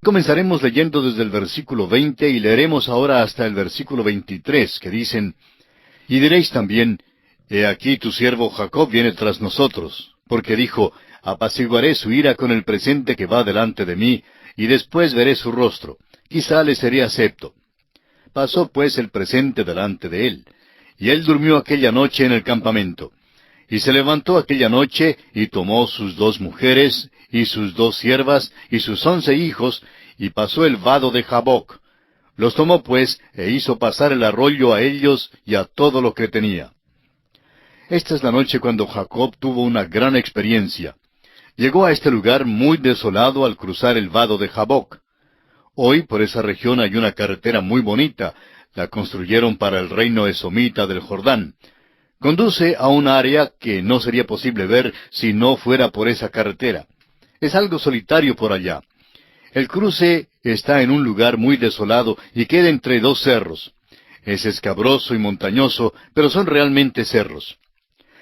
Comenzaremos leyendo desde el versículo 20 y leeremos ahora hasta el versículo 23, que dicen: Y diréis también: He aquí tu siervo Jacob viene tras nosotros, porque dijo: Apaciguaré su ira con el presente que va delante de mí, y después veré su rostro. Quizá le seré acepto. Pasó pues el presente delante de él, y él durmió aquella noche en el campamento. Y se levantó aquella noche, y tomó sus 2 mujeres, y sus 2 siervas, y sus 11 hijos, y pasó el vado de Jaboc. Los tomó pues, e hizo pasar el arroyo a ellos y a todo lo que tenía. Esta es la noche cuando Jacob tuvo una gran experiencia. Llegó a este lugar muy desolado al cruzar el vado de Jaboc. Hoy por esa región hay una carretera muy bonita. La construyeron para el reino esomita del Jordán. Conduce a un área que no sería posible ver si no fuera por esa carretera. Es algo solitario por allá. El cruce está en un lugar muy desolado y queda entre 2 cerros. Es escabroso y montañoso, pero son realmente cerros.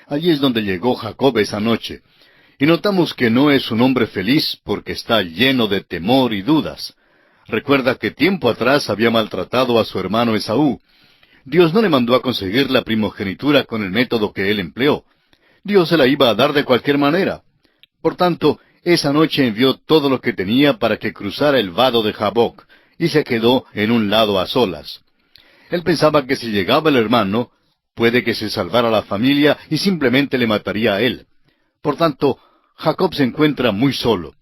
Allí es donde llegó Jacob esa noche. Y notamos que no es un hombre feliz porque está lleno de temor y dudas. Recuerda que tiempo atrás había maltratado a su hermano Esaú. Dios no le mandó a conseguir la primogenitura con el método que él empleó. Dios se la iba a dar de cualquier manera. Por tanto, esa noche envió todo lo que tenía para que cruzara el vado de Jaboc, y se quedó en un lado a solas. Él pensaba que si llegaba el hermano, puede que se salvara la familia y simplemente le mataría a él. Por tanto, Jacob se encuentra muy solo.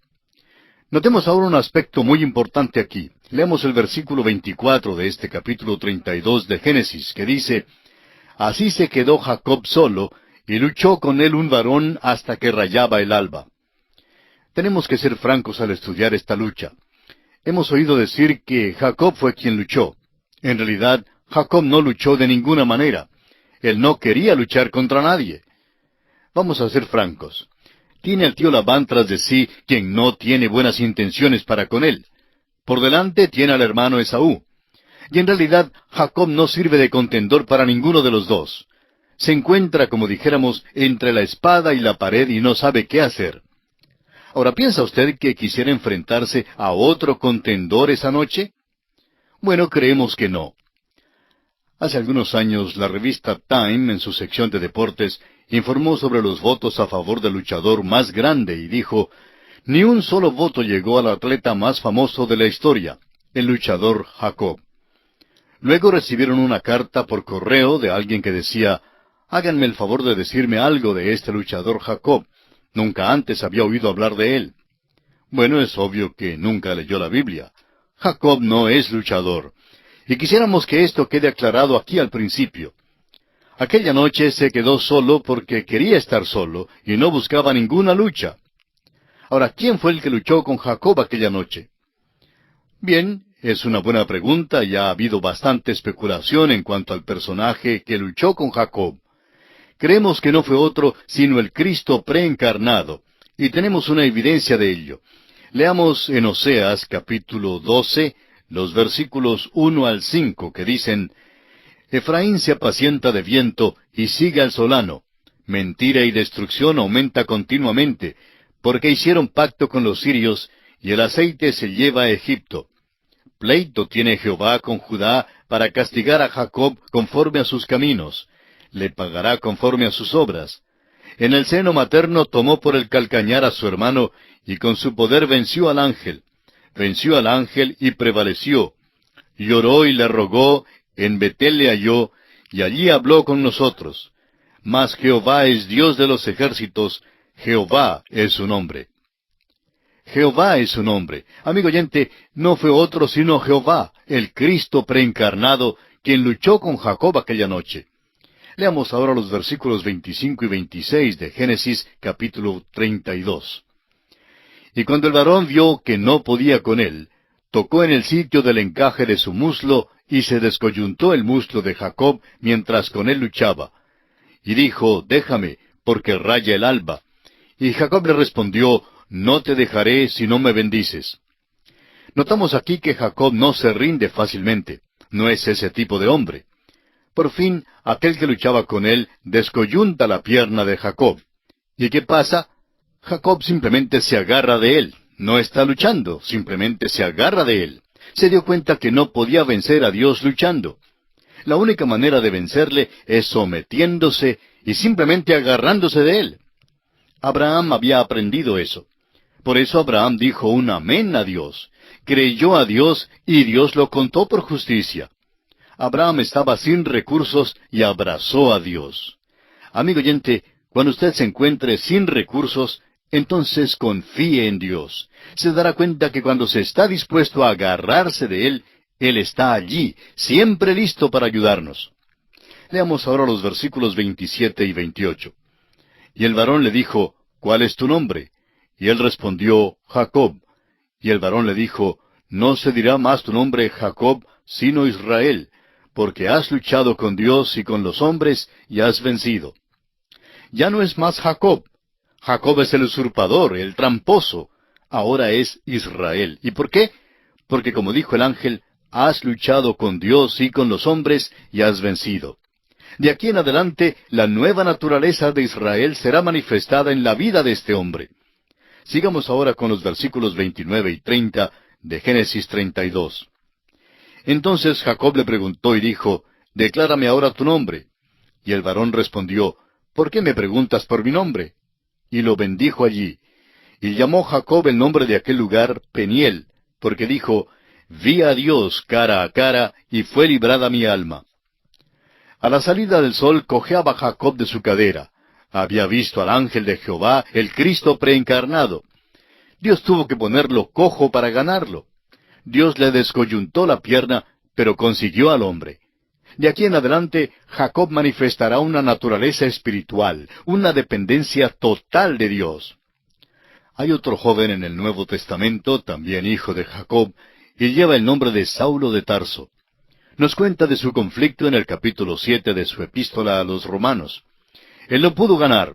Notemos ahora un aspecto muy importante aquí. Leemos el versículo 24 de este capítulo 32 de Génesis, que dice: Así se quedó Jacob solo, y luchó con él un varón hasta que rayaba el alba. Tenemos que ser francos al estudiar esta lucha. Hemos oído decir que Jacob fue quien luchó. En realidad, Jacob no luchó de ninguna manera. Él no quería luchar contra nadie. Vamos a ser francos. Tiene al tío Labán tras de sí, quien no tiene buenas intenciones para con él. Por delante tiene al hermano Esaú. Y en realidad, Jacob no sirve de contendor para ninguno de los dos. Se encuentra, como dijéramos, entre la espada y la pared y no sabe qué hacer. Ahora, ¿piensa usted que quisiera enfrentarse a otro contendor esa noche? Bueno, creemos que no. Hace algunos años, la revista Time, en su sección de deportes, informó sobre los votos a favor del luchador más grande y dijo: ni un solo voto llegó al atleta más famoso de la historia, el luchador Jacob. Luego recibieron una carta por correo de alguien que decía: háganme el favor de decirme algo de este luchador Jacob. Nunca antes había oído hablar de él. Bueno, es obvio que nunca leyó la Biblia. Jacob no es luchador. Y quisiéramos que esto quede aclarado aquí al principio. Aquella noche se quedó solo porque quería estar solo y no buscaba ninguna lucha. Ahora, ¿quién fue el que luchó con Jacob aquella noche? Bien, es una buena pregunta y ha habido bastante especulación en cuanto al personaje que luchó con Jacob. Creemos que no fue otro sino el Cristo preencarnado, y tenemos una evidencia de ello. Leamos en Oseas capítulo 12, los versículos 1 al 5, que dicen: Efraín se apacienta de viento y sigue al solano. Mentira y destrucción aumenta continuamente, porque hicieron pacto con los sirios, y el aceite se lleva a Egipto. Pleito tiene Jehová con Judá para castigar a Jacob conforme a sus caminos. Le pagará conforme a sus obras. En el seno materno tomó por el calcañar a su hermano, y con su poder venció al ángel. Venció al ángel y prevaleció. Lloró y le rogó, en Betel le halló, y allí habló con nosotros. Mas Jehová es Dios de los ejércitos, Jehová es su nombre. Jehová es su nombre. Amigo oyente, no fue otro sino Jehová, el Cristo preencarnado, quien luchó con Jacob aquella noche. Leamos ahora los versículos 25 y 26 de Génesis capítulo 32. Y cuando el varón vio que no podía con él, tocó en el sitio del encaje de su muslo, y se descoyuntó el muslo de Jacob mientras con él luchaba. Y dijo: déjame, porque raya el alba. Y Jacob le respondió: no te dejaré si no me bendices. Notamos aquí que Jacob no se rinde fácilmente. No es ese tipo de hombre. Por fin, aquel que luchaba con él descoyunta la pierna de Jacob. ¿Y qué pasa? Jacob simplemente se agarra de él. No está luchando, simplemente se agarra de él. Se dio cuenta que no podía vencer a Dios luchando. La única manera de vencerle es sometiéndose y simplemente agarrándose de él. Abraham había aprendido eso. Por eso Abraham dijo un amén a Dios. Creyó a Dios y Dios lo contó por justicia. Abraham estaba sin recursos y abrazó a Dios. Amigo oyente, cuando usted se encuentre sin recursos, entonces confíe en Dios. Se dará cuenta que cuando se está dispuesto a agarrarse de Él, Él está allí, siempre listo para ayudarnos. Leamos ahora los versículos 27 y 28. Y el varón le dijo, ¿cuál es tu nombre? Y él respondió, Jacob. Y el varón le dijo, no se dirá más tu nombre Jacob, sino Israel, porque has luchado con Dios y con los hombres y has vencido. Ya no es más Jacob. Jacob es el usurpador, el tramposo. Ahora es Israel. ¿Y por qué? Porque como dijo el ángel, has luchado con Dios y con los hombres y has vencido. De aquí en adelante, la nueva naturaleza de Israel será manifestada en la vida de este hombre. Sigamos ahora con los versículos 29 y 30 de Génesis 32. Entonces Jacob le preguntó y dijo, declárame ahora tu nombre. Y el varón respondió, ¿por qué me preguntas por mi nombre? Y lo bendijo allí. Y llamó Jacob el nombre de aquel lugar Peniel, porque dijo, vi a Dios cara a cara, y fue librada mi alma. A la salida del sol cojeaba Jacob de su cadera. Había visto al ángel de Jehová, el Cristo preencarnado. Dios tuvo que ponerlo cojo para ganarlo. Dios le descoyuntó la pierna, pero consiguió al hombre. De aquí en adelante, Jacob manifestará una naturaleza espiritual, una dependencia total de Dios. Hay otro joven en el Nuevo Testamento, también hijo de Jacob, y lleva el nombre de Saulo de Tarso. Nos cuenta de su conflicto en el capítulo 7 de su epístola a los Romanos. Él no pudo ganar.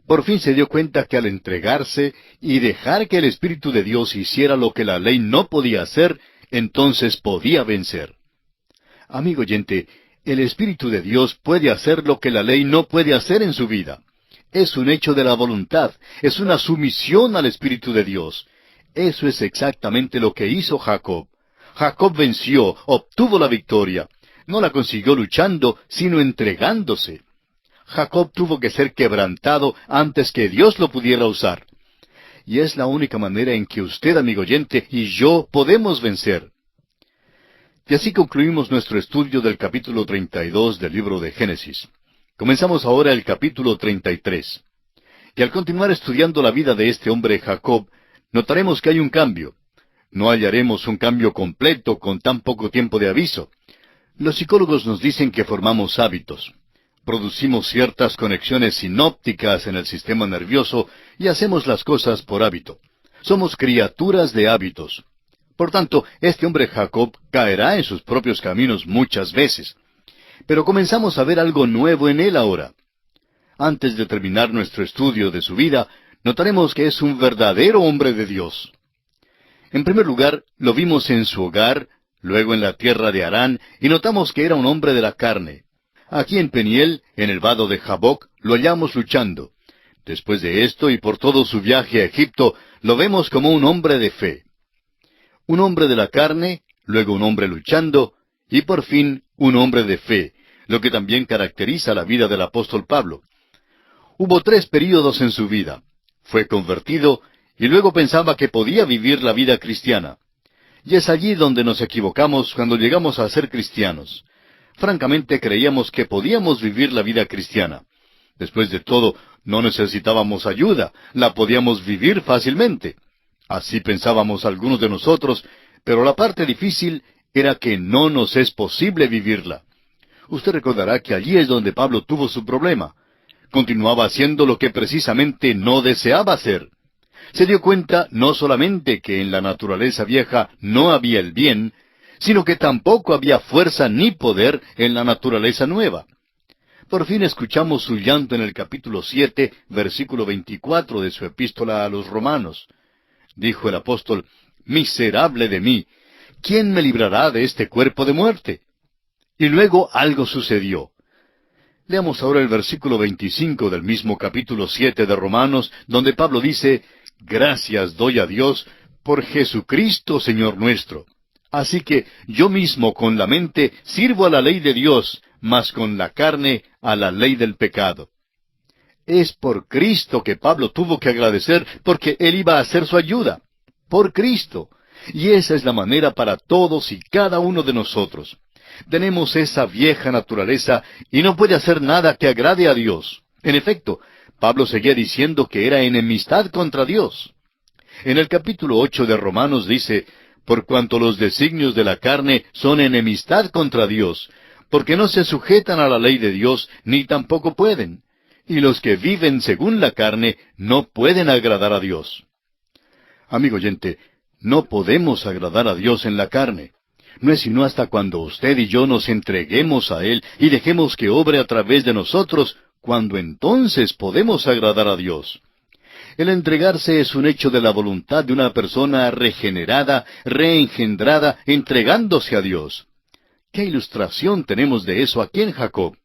Por fin se dio cuenta que al entregarse y dejar que el Espíritu de Dios hiciera lo que la ley no podía hacer, entonces podía vencer. Amigo oyente, el Espíritu de Dios puede hacer lo que la ley no puede hacer en su vida. Es un hecho de la voluntad, es una sumisión al Espíritu de Dios. Eso es exactamente lo que hizo Jacob. Jacob venció, obtuvo la victoria. No la consiguió luchando, sino entregándose. Jacob tuvo que ser quebrantado antes que Dios lo pudiera usar. Y es la única manera en que usted, amigo oyente, y yo podemos vencer. Y así concluimos nuestro estudio del capítulo 32 del libro de Génesis. Comenzamos ahora el capítulo 33. Y al continuar estudiando la vida de este hombre Jacob, notaremos que hay un cambio. No hallaremos un cambio completo con tan poco tiempo de aviso. Los psicólogos nos dicen que formamos hábitos. Producimos ciertas conexiones sinópticas en el sistema nervioso y hacemos las cosas por hábito. Somos criaturas de hábitos. Por tanto, este hombre Jacob caerá en sus propios caminos muchas veces. Pero comenzamos a ver algo nuevo en él ahora. Antes de terminar nuestro estudio de su vida, notaremos que es un verdadero hombre de Dios. En primer lugar, lo vimos en su hogar, luego en la tierra de Harán, y notamos que era un hombre de la carne. Aquí en Peniel, en el vado de Jaboc, lo hallamos luchando. Después de esto y por todo su viaje a Egipto, lo vemos como un hombre de fe. Un hombre de la carne, luego un hombre luchando, y por fin un hombre de fe, lo que también caracteriza la vida del apóstol Pablo. Hubo 3 períodos en su vida. Fue convertido, y luego pensaba que podía vivir la vida cristiana. Y es allí donde nos equivocamos cuando llegamos a ser cristianos. Francamente creíamos que podíamos vivir la vida cristiana. Después de todo, no necesitábamos ayuda, la podíamos vivir fácilmente. Así pensábamos algunos de nosotros, pero la parte difícil era que no nos es posible vivirla. Usted recordará que allí es donde Pablo tuvo su problema. Continuaba haciendo lo que precisamente no deseaba hacer. Se dio cuenta no solamente que en la naturaleza vieja no había el bien, sino que tampoco había fuerza ni poder en la naturaleza nueva. Por fin escuchamos su llanto en el capítulo 7, versículo 24 de su epístola a los Romanos. Dijo el apóstol, «Miserable de mí, ¿quién me librará de este cuerpo de muerte?» Y luego algo sucedió. Leamos ahora el versículo 25 del mismo capítulo 7 de Romanos, donde Pablo dice, «Gracias doy a Dios por Jesucristo, Señor nuestro. Así que yo mismo con la mente sirvo a la ley de Dios, mas con la carne a la ley del pecado. Es por Cristo que Pablo tuvo que agradecer, porque él iba a hacer su ayuda. Por Cristo. Y esa es la manera para todos y cada uno de nosotros. Tenemos esa vieja naturaleza y no puede hacer nada que agrade a Dios. En efecto, Pablo seguía diciendo que era enemistad contra Dios. En el capítulo 8 de Romanos dice, por cuanto los designios de la carne son enemistad contra Dios, porque no se sujetan a la ley de Dios, ni tampoco pueden. Y los que viven según la carne no pueden agradar a Dios. Amigo oyente, no podemos agradar a Dios en la carne. No es sino hasta cuando usted y yo nos entreguemos a Él y dejemos que obre a través de nosotros, cuando entonces podemos agradar a Dios. El entregarse es un hecho de la voluntad de una persona regenerada, reengendrada, entregándose a Dios. ¿Qué ilustración tenemos de eso aquí en Jacob?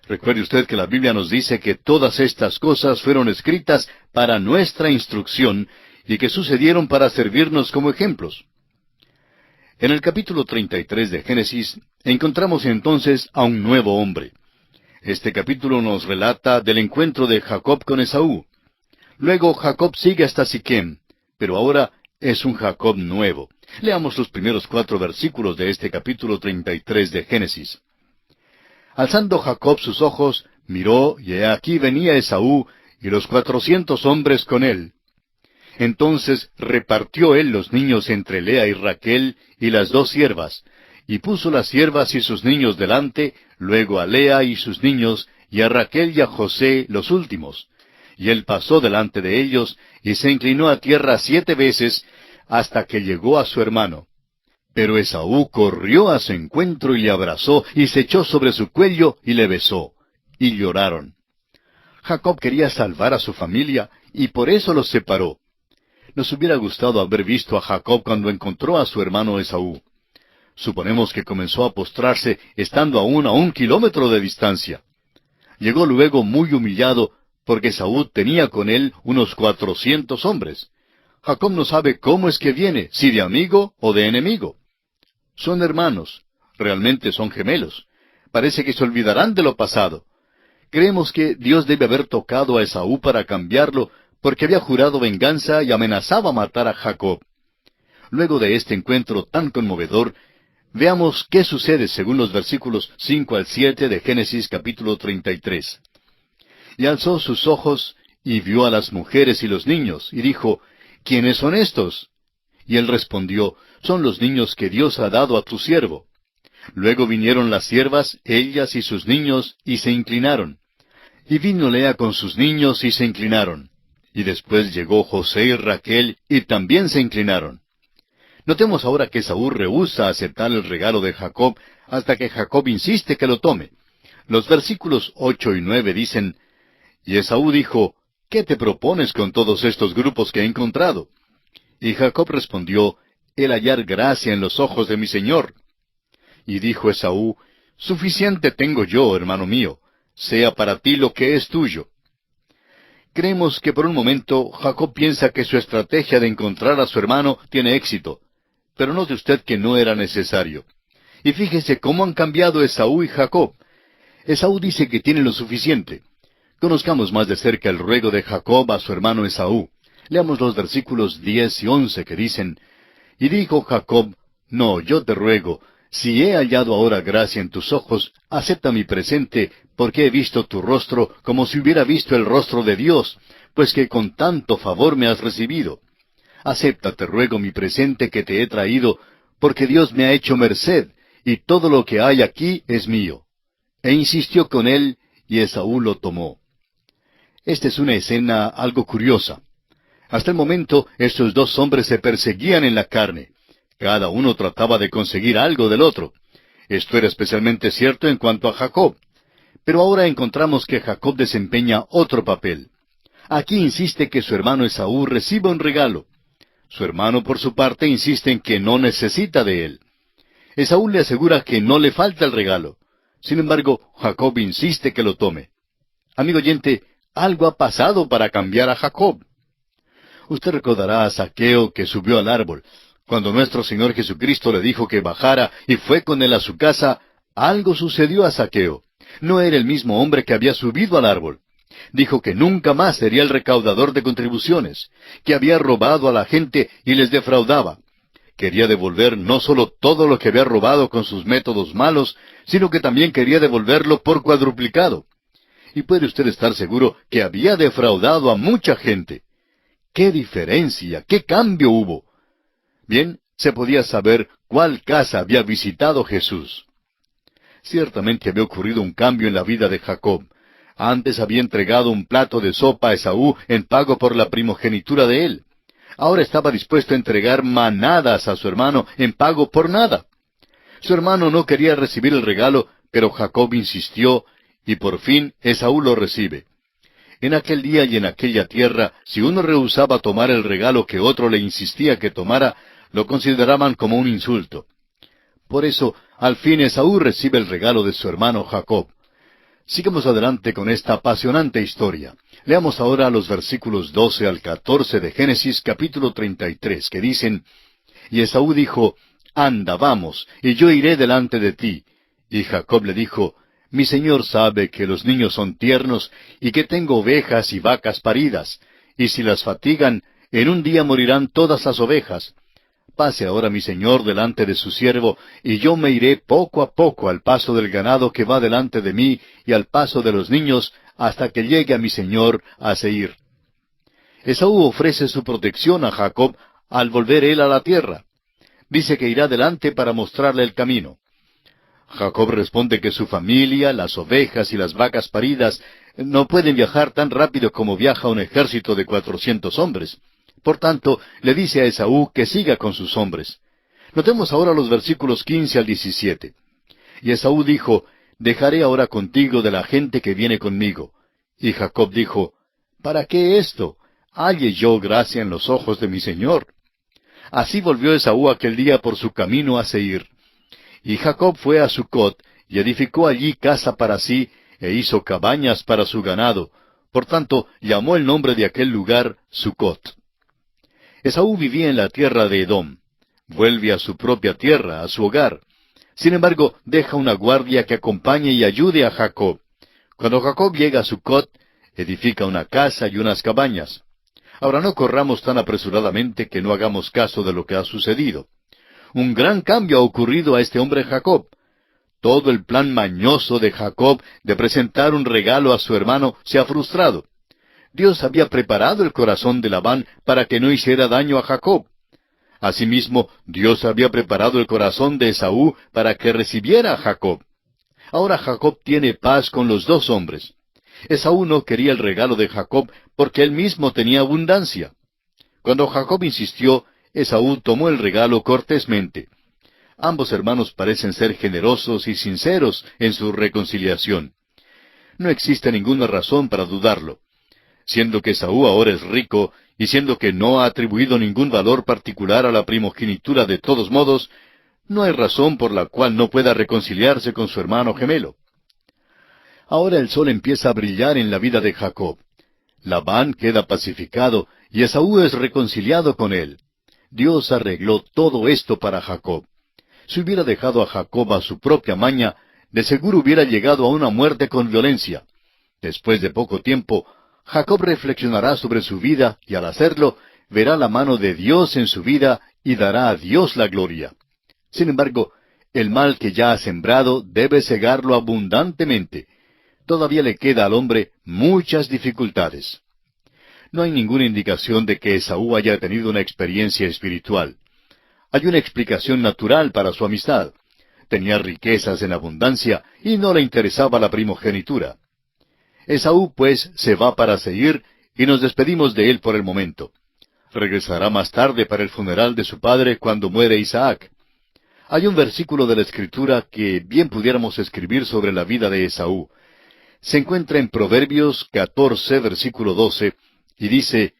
Recuerde usted que la Biblia nos dice que todas estas cosas fueron escritas para nuestra instrucción y que sucedieron para servirnos como ejemplos. En el capítulo 33 de Génesis encontramos entonces a un nuevo hombre. Este capítulo nos relata del encuentro de Jacob con Esaú. Luego Jacob sigue hasta Siquem, pero ahora es un Jacob nuevo. Leamos los primeros 4 versículos de este capítulo 33 de Génesis. Alzando Jacob sus ojos, miró, y he aquí venía Esaú, y los 400 hombres con él. Entonces repartió él los niños entre Lea y Raquel, y las 2 siervas, y puso las siervas y sus niños delante, luego a Lea y sus niños, y a Raquel y a José los últimos. Y él pasó delante de ellos, y se inclinó a tierra 7 veces, hasta que llegó a su hermano. Pero Esaú corrió a su encuentro y le abrazó, y se echó sobre su cuello y le besó. Y lloraron. Jacob quería salvar a su familia, y por eso los separó. Nos hubiera gustado haber visto a Jacob cuando encontró a su hermano Esaú. Suponemos que comenzó a postrarse estando aún a 1 kilómetro de distancia. Llegó luego muy humillado, porque Esaú tenía con él unos 400 hombres. Jacob no sabe cómo es que viene, si de amigo o de enemigo. Son hermanos, realmente son gemelos. Parece que se olvidarán de lo pasado. Creemos que Dios debe haber tocado a Esaú para cambiarlo, porque había jurado venganza y amenazaba matar a Jacob. Luego de este encuentro tan conmovedor, veamos qué sucede según los versículos 5 al 7 de Génesis capítulo 33. Y alzó sus ojos, y vio a las mujeres y los niños, y dijo, ¿quiénes son estos? Y él respondió, son los niños que Dios ha dado a tu siervo. Luego vinieron las siervas, ellas y sus niños, y se inclinaron. Y vino Lea con sus niños, y se inclinaron. Y después llegó José y Raquel, y también se inclinaron. Notemos ahora que Esaú rehúsa aceptar el regalo de Jacob, hasta que Jacob insiste que lo tome. Los versículos 8 y 9 dicen, y Esaú dijo, ¿qué te propones con todos estos grupos que he encontrado? Y Jacob respondió, el hallar gracia en los ojos de mi señor. Y dijo Esaú, suficiente tengo yo, hermano mío, sea para ti lo que es tuyo. Creemos que por un momento Jacob piensa que su estrategia de encontrar a su hermano tiene éxito, pero note usted que no era necesario. Y fíjese cómo han cambiado Esaú y Jacob. Esaú dice que tiene lo suficiente. Conozcamos más de cerca el ruego de Jacob a su hermano Esaú. Leamos los versículos 10 y 11 que dicen, y dijo Jacob, no, yo te ruego, si he hallado ahora gracia en tus ojos, acepta mi presente, porque he visto tu rostro como si hubiera visto el rostro de Dios, pues que con tanto favor me has recibido. Acepta, te ruego, mi presente que te he traído, porque Dios me ha hecho merced, y todo lo que hay aquí es mío. E insistió con él, y Esaú lo tomó. Esta es una escena algo curiosa. Hasta el momento, estos 2 hombres se perseguían en la carne. Cada uno trataba de conseguir algo del otro. Esto era especialmente cierto en cuanto a Jacob. Pero ahora encontramos que Jacob desempeña otro papel. Aquí insiste que su hermano Esaú reciba un regalo. Su hermano, por su parte, insiste en que no necesita de él. Esaú le asegura que no le falta el regalo. Sin embargo, Jacob insiste que lo tome. Amigo oyente, algo ha pasado para cambiar a Jacob. Usted recordará a Zaqueo que subió al árbol. Cuando nuestro Señor Jesucristo le dijo que bajara y fue con él a su casa, algo sucedió a Zaqueo. No era el mismo hombre que había subido al árbol. Dijo que nunca más sería el recaudador de contribuciones, que había robado a la gente y les defraudaba. Quería devolver no solo todo lo que había robado con sus métodos malos, sino que también quería devolverlo por cuadruplicado. Y puede usted estar seguro que había defraudado a mucha gente. ¡Qué diferencia! ¡Qué cambio hubo! Bien, se podía saber cuál casa había visitado Jesús. Ciertamente había ocurrido un cambio en la vida de Jacob. Antes había entregado un plato de sopa a Esaú en pago por la primogenitura de él. Ahora estaba dispuesto a entregar manadas a su hermano en pago por nada. Su hermano no quería recibir el regalo, pero Jacob insistió, y por fin Esaú lo recibe. En aquel día y en aquella tierra, si uno rehusaba tomar el regalo que otro le insistía que tomara, lo consideraban como un insulto. Por eso, al fin Esaú recibe el regalo de su hermano Jacob. Sigamos adelante con esta apasionante historia. Leamos ahora los versículos 12 al 14 de Génesis capítulo 33, que dicen, Y Esaú dijo, Anda, vamos, y yo iré delante de ti. Y Jacob le dijo, Mi señor sabe que los niños son tiernos, y que tengo ovejas y vacas paridas, y si las fatigan, en un día morirán todas las ovejas. Pase ahora mi señor delante de su siervo, y yo me iré poco a poco al paso del ganado que va delante de mí, y al paso de los niños, hasta que llegue a mi señor a Seir. Esaú ofrece su protección a Jacob al volver él a la tierra. Dice que irá delante para mostrarle el camino. Jacob responde que su familia, las ovejas y las vacas paridas no pueden viajar tan rápido como viaja un ejército de 400 hombres. Por tanto, le dice a Esaú que siga con sus hombres. Notemos ahora los versículos 15 al 17. Y Esaú dijo, Dejaré ahora contigo de la gente que viene conmigo. Y Jacob dijo, ¿Para qué esto? Halle yo gracia en los ojos de mi señor. Así volvió Esaú aquel día por su camino a Seir. Y Jacob fue a Sucot, y edificó allí casa para sí, e hizo cabañas para su ganado. Por tanto, llamó el nombre de aquel lugar Sucot. Esaú vivía en la tierra de Edom. Vuelve a su propia tierra, a su hogar. Sin embargo, deja una guardia que acompañe y ayude a Jacob. Cuando Jacob llega a Sucot, edifica una casa y unas cabañas. Ahora no corramos tan apresuradamente que no hagamos caso de lo que ha sucedido. Un gran cambio ha ocurrido a este hombre Jacob. Todo el plan mañoso de Jacob de presentar un regalo a su hermano se ha frustrado. Dios había preparado el corazón de Labán para que no hiciera daño a Jacob. Asimismo, Dios había preparado el corazón de Esaú para que recibiera a Jacob. Ahora Jacob tiene paz con los dos hombres. Esaú no quería el regalo de Jacob porque él mismo tenía abundancia. Cuando Jacob insistió, Esaú tomó el regalo cortésmente. Ambos hermanos parecen ser generosos y sinceros en su reconciliación. No existe ninguna razón para dudarlo. Siendo que Esaú ahora es rico, y siendo que no ha atribuido ningún valor particular a la primogenitura de todos modos, no hay razón por la cual no pueda reconciliarse con su hermano gemelo. Ahora el sol empieza a brillar en la vida de Jacob. Labán queda pacificado, y Esaú es reconciliado con él. Dios arregló todo esto para Jacob. Si hubiera dejado a Jacob a su propia maña, de seguro hubiera llegado a una muerte con violencia. Después de poco tiempo, Jacob reflexionará sobre su vida y al hacerlo, verá la mano de Dios en su vida y dará a Dios la gloria. Sin embargo, el mal que ya ha sembrado debe cegarlo abundantemente. Todavía le queda al hombre muchas dificultades. No hay ninguna indicación de que Esaú haya tenido una experiencia espiritual. Hay una explicación natural para su amistad. Tenía riquezas en abundancia y no le interesaba la primogenitura. Esaú, pues, se va para Seir y nos despedimos de él por el momento. Regresará más tarde para el funeral de su padre cuando muere Isaac. Hay un versículo de la Escritura que bien pudiéramos escribir sobre la vida de Esaú. Se encuentra en Proverbios 14, versículo 12, y dice,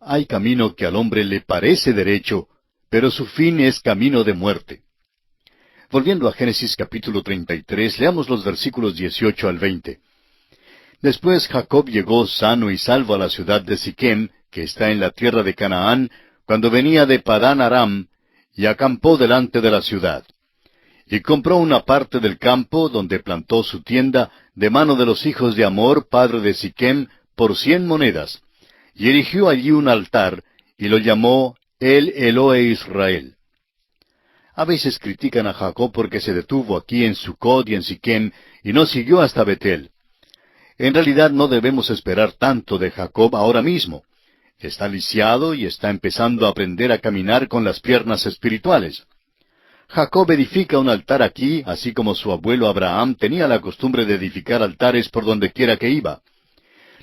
Hay camino que al hombre le parece derecho, pero su fin es camino de muerte. Volviendo a Génesis capítulo 33, leamos los versículos 18 al 20. Después Jacob llegó sano y salvo a la ciudad de Siquem, que está en la tierra de Canaán, cuando venía de Padán Aram, y acampó delante de la ciudad. Y compró una parte del campo donde plantó su tienda de mano de los hijos de Amor, padre de Siquem, por 100 monedas, y erigió allí un altar, y lo llamó El Elohe Israel. A veces critican a Jacob porque se detuvo aquí en Sucot y en Siquem, y no siguió hasta Betel. En realidad no debemos esperar tanto de Jacob ahora mismo. Está lisiado y está empezando a aprender a caminar con las piernas espirituales. Jacob edifica un altar aquí, así como su abuelo Abraham tenía la costumbre de edificar altares por donde quiera que iba.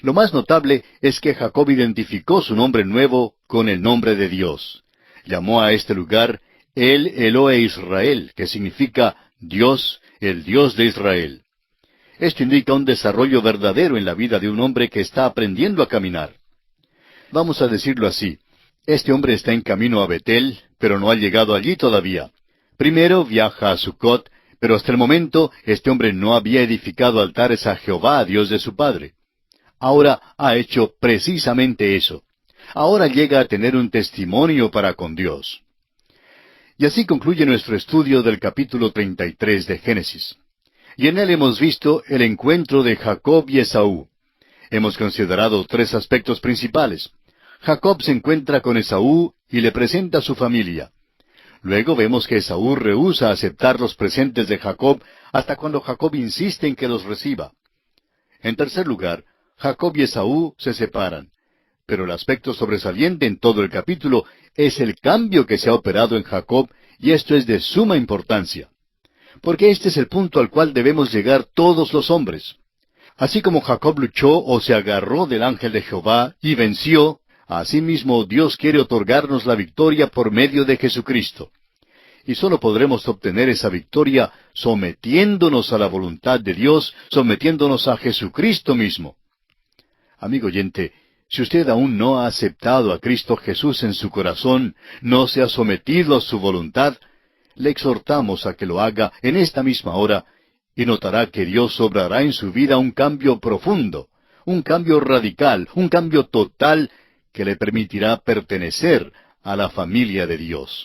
Lo más notable es que Jacob identificó su nombre nuevo con el nombre de Dios. Llamó a este lugar El Elohe Israel, que significa Dios, el Dios de Israel. Esto indica un desarrollo verdadero en la vida de un hombre que está aprendiendo a caminar. Vamos a decirlo así, este hombre está en camino a Betel, pero no ha llegado allí todavía. Primero viaja a Sucot, pero hasta el momento este hombre no había edificado altares a Jehová, Dios de su padre. Ahora ha hecho precisamente eso. Ahora llega a tener un testimonio para con Dios. Y así concluye nuestro estudio del capítulo 33 de Génesis. Y en él hemos visto el encuentro de Jacob y Esaú. Hemos considerado 3 aspectos principales. Jacob se encuentra con Esaú y le presenta a su familia. Luego vemos que Esaú rehúsa aceptar los presentes de Jacob hasta cuando Jacob insiste en que los reciba. En tercer lugar, Jacob y Esaú se separan. Pero el aspecto sobresaliente en todo el capítulo es el cambio que se ha operado en Jacob, y esto es de suma importancia. Porque este es el punto al cual debemos llegar todos los hombres. Así como Jacob luchó o se agarró del ángel de Jehová y venció, asimismo Dios quiere otorgarnos la victoria por medio de Jesucristo. Y solo podremos obtener esa victoria sometiéndonos a la voluntad de Dios, sometiéndonos a Jesucristo mismo. Amigo oyente, si usted aún no ha aceptado a Cristo Jesús en su corazón, no se ha sometido a su voluntad, le exhortamos a que lo haga en esta misma hora, y notará que Dios obrará en su vida un cambio profundo, un cambio radical, un cambio total, que le permitirá pertenecer a la familia de Dios.